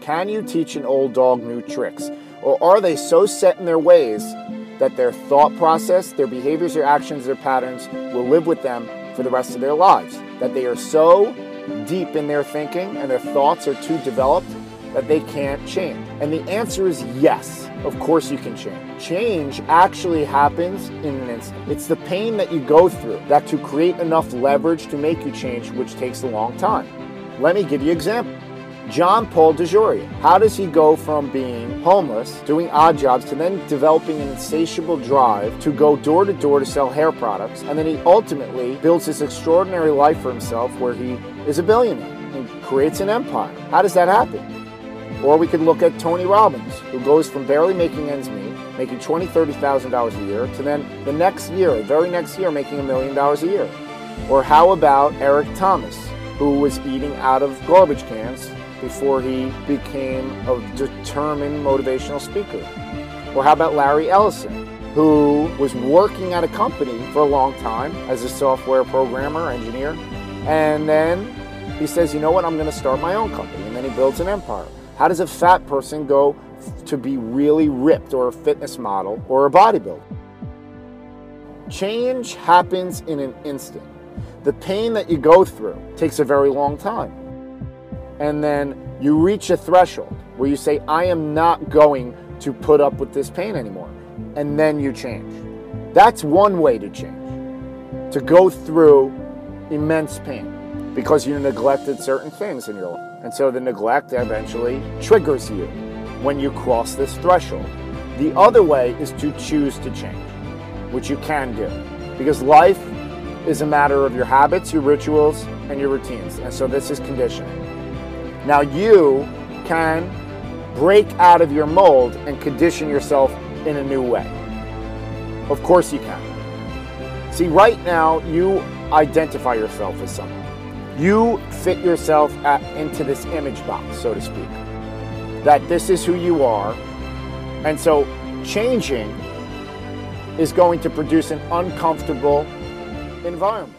Can you teach an old dog new tricks? Or are they so set in their ways that their thought process, their behaviors, their actions, their patterns will live with them for the rest of their lives? That they are so deep in their thinking and their thoughts are too developed that they can't change? And the answer is yes. Of course you can change. Change actually happens in an instant. It's the pain that you go through that to create enough leverage to make you change, which takes a long time. Let me give you an example. John Paul DeJoria. How does he go from being homeless, doing odd jobs, to then developing an insatiable drive to go door to door to sell hair products? And then he ultimately builds this extraordinary life for himself where he is a billionaire and creates an empire. How does that happen? Or we could look at Tony Robbins, who goes from barely making ends meet, making $20,000, $30,000 a year, to then the next year, the very next year, making $1 million a year. Or how about Eric Thomas, who was eating out of garbage cans before he became a determined motivational speaker? Or how about Larry Ellison, who was working at a company for a long time as a software programmer, engineer, and then he says, you know what, I'm going to start my own company, and then he builds an empire. How does a fat person go to be really ripped, or a fitness model, or a bodybuilder? Change happens in an instant. The pain that you go through takes a very long time. And then you reach a threshold where you say, I am not going to put up with this pain anymore. And then you change. That's one way to change. To go through immense pain because you neglected certain things in your life. And so the neglect eventually triggers you when you cross this threshold. The other way is to choose to change, which you can do. Because life is a matter of your habits, your rituals, and your routines. And so this is conditioning. Now you can break out of your mold and condition yourself in a new way. Of course you can. See, right now you identify yourself as someone. You fit yourself into this image box, so to speak, that this is who you are. And so changing is going to produce an uncomfortable environment.